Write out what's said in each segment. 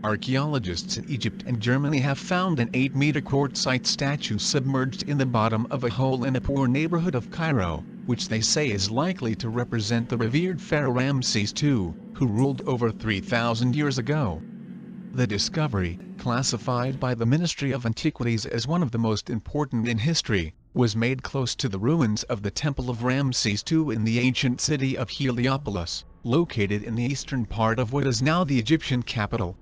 Archaeologists in Egypt and Germany have found an 8-meter quartzite statue submerged in the bottom of a hole in a poor neighborhood of Cairo, which they say is likely to represent the revered Pharaoh Ramesses II, who ruled over 3,000 years ago. The discovery, classified by the Ministry of Antiquities as one of the most important in history, was made close to the ruins of the Temple of Ramesses II in the ancient city of Heliopolis, located in the eastern part of what is now the Egyptian capital.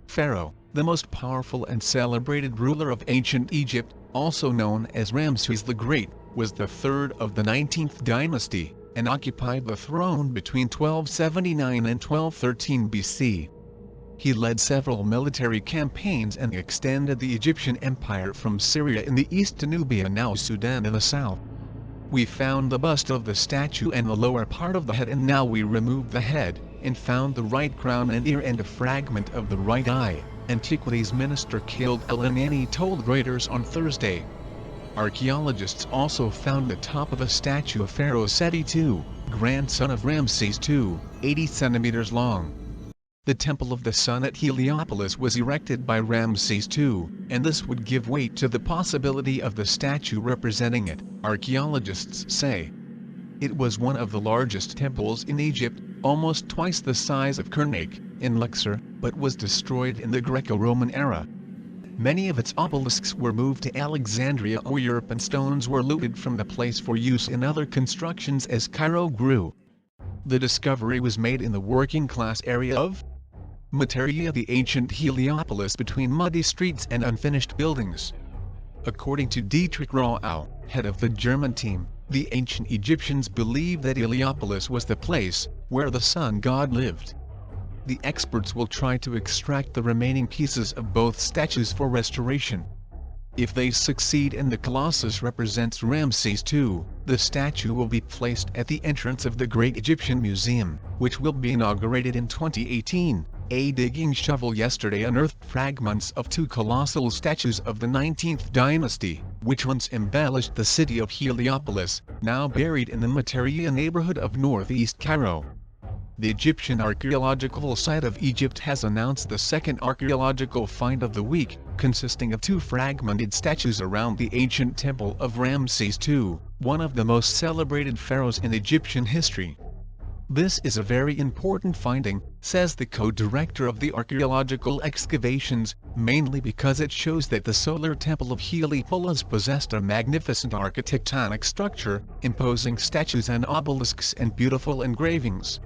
Pharaoh, the most powerful and celebrated ruler of ancient Egypt, also known as Ramses the Great, was the third of the 19th dynasty, and occupied the throne between 1279 and 1213 BC. He led several military campaigns and extended the Egyptian empire from Syria in the east to Nubia and now Sudan in the south. We found the bust of the statue and the lower part of the head, and now we removed the head, and found the right crown and ear and a fragment of the right eye, Antiquities Minister Khaled El-Anani told Reuters on Thursday. Archaeologists also found the top of a statue of Pharaoh Seti II, grandson of Ramses II, 80 centimeters long. The Temple of the Sun at Heliopolis was erected by Ramses II, and this would give weight to the possibility of the statue representing it, archaeologists say. It was one of the largest temples in Egypt, almost twice the size of Karnak, in Luxor, but was destroyed in the Greco-Roman era. Many of its obelisks were moved to Alexandria or Europe, and stones were looted from the place for use in other constructions as Cairo grew. The discovery was made in the working-class area of Materia, the ancient Heliopolis, between muddy streets and unfinished buildings. According to Dietrich Rau, head of the German team, the ancient Egyptians believed that Heliopolis was the place where the sun god lived. The experts will try to extract the remaining pieces of both statues for restoration. If they succeed and the Colossus represents Ramses II, the statue will be placed at the entrance of the Great Egyptian Museum, which will be inaugurated in 2018. A digging shovel yesterday unearthed fragments of two colossal statues of the 19th dynasty, which once embellished the city of Heliopolis, now buried in the Materia neighborhood of northeast Cairo. The Egyptian Archaeological Site of Egypt has announced the second archaeological find of the week, consisting of two fragmented statues around the ancient temple of Ramses II, one of the most celebrated pharaohs in Egyptian history. This is a very important finding, says the co-director of the archaeological excavations, mainly because it shows that the solar temple of Heliopolis possessed a magnificent architectonic structure, imposing statues and obelisks and beautiful engravings.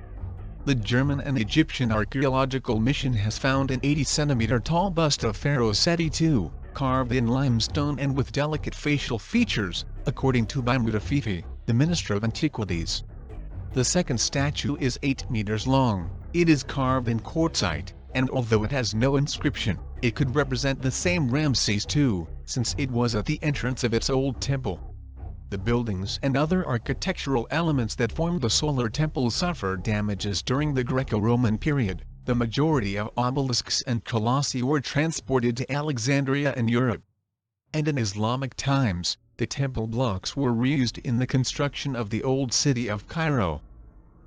The German and Egyptian archaeological mission has found an 80-centimeter tall bust of Pharaoh Seti II, carved in limestone and with delicate facial features, according to Mahmoud Afifi, the Minister of Antiquities. The second statue is 8 meters long. It is carved in quartzite, and although it has no inscription, it could represent the same Ramses II, since it was at the entrance of its old temple. The buildings and other architectural elements that formed the solar temple suffered damages during the Greco-Roman period. The majority of obelisks and colossi were transported to Alexandria and Europe. And in Islamic times, the temple blocks were reused in the construction of the old city of Cairo.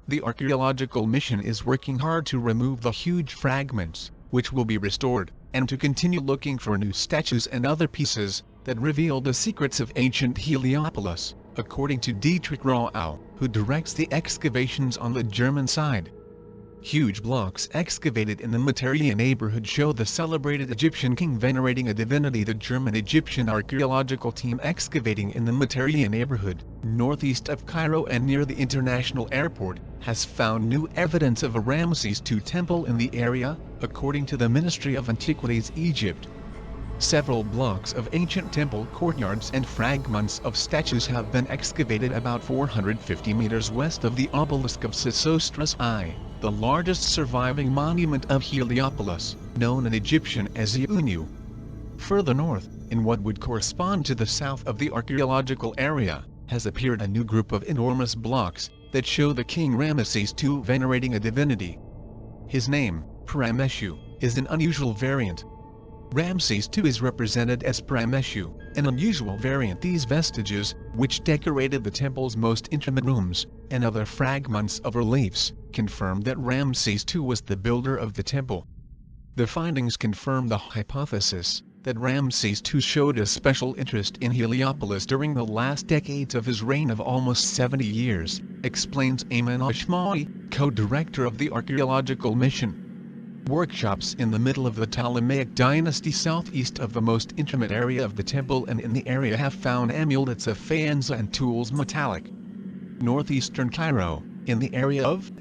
The archaeological mission is working hard to remove the huge fragments, which will be restored, and to continue looking for new statues and other pieces that reveal the secrets of ancient Heliopolis, according to Dietrich Rau, who directs the excavations on the German side. Huge blocks excavated in the Materia neighborhood show the celebrated Egyptian king venerating a divinity. The German-Egyptian archaeological team excavating in the Materia neighborhood, northeast of Cairo and near the international airport, has found new evidence of a Ramses II temple in the area, according to the Ministry of Antiquities Egypt. Several blocks of ancient temple courtyards and fragments of statues have been excavated about 450 meters west of the obelisk of Sesostris I, the largest surviving monument of Heliopolis, known in Egyptian as Iunu. Further north, in what would correspond to the south of the archaeological area, has appeared a new group of enormous blocks that show the king Ramesses II venerating a divinity. His name, Parameshu, is an unusual variant. Ramses II is represented as Parameshu, an unusual variant. These vestiges, which decorated the temple's most intimate rooms, and other fragments of reliefs, confirm that Ramses II was the builder of the temple. The findings confirm the hypothesis that Ramses II showed a special interest in Heliopolis during the last decades of his reign of almost 70 years, explains Ayman Ashmawi, co-director of the archaeological mission. Workshops in the middle of the Ptolemaic dynasty southeast of the most intimate area of the temple and in the area have found amulets of Faenza and tools metallic. Northeastern Cairo, in the area of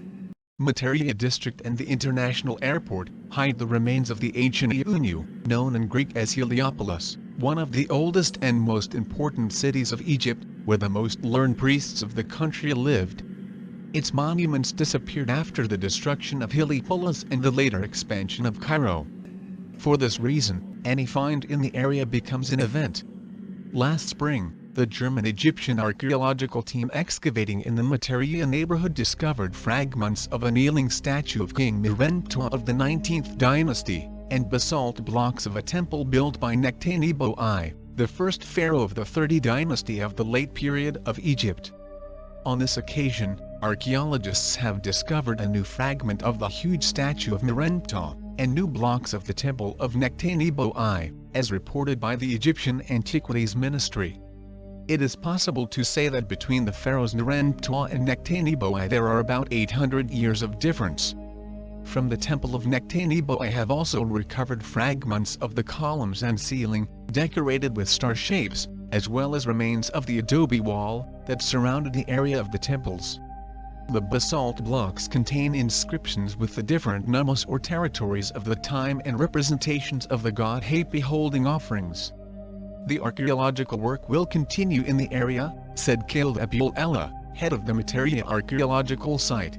Materia district and the international airport, hide the remains of the ancient Iunu, known in Greek as Heliopolis, one of the oldest and most important cities of Egypt, where the most learned priests of the country lived. Its monuments disappeared after the destruction of Heliopolis and the later expansion of Cairo. For this reason, any find in the area becomes an event. Last spring, the German-Egyptian archaeological team excavating in the Materia neighborhood discovered fragments of a kneeling statue of King Merentau of the 19th dynasty, and basalt blocks of a temple built by Nectanebo I, the first pharaoh of the 30 dynasty of the late period of Egypt. On this occasion, archaeologists have discovered a new fragment of the huge statue of Merentau, and new blocks of the temple of Nectanebo I, as reported by the Egyptian Antiquities Ministry. It is possible to say that between the pharaohs Merentau and Nectanebo I there are about 800 years of difference. From the temple of Nectanebo I have also recovered fragments of the columns and ceiling, decorated with star shapes, as well as remains of the adobe wall that surrounded the area of the temples. The basalt blocks contain inscriptions with the different numbers or territories of the time and representations of the god Hapi holding offerings. The archaeological work will continue in the area, said Khaled Abul Ella, head of the Materia archaeological site.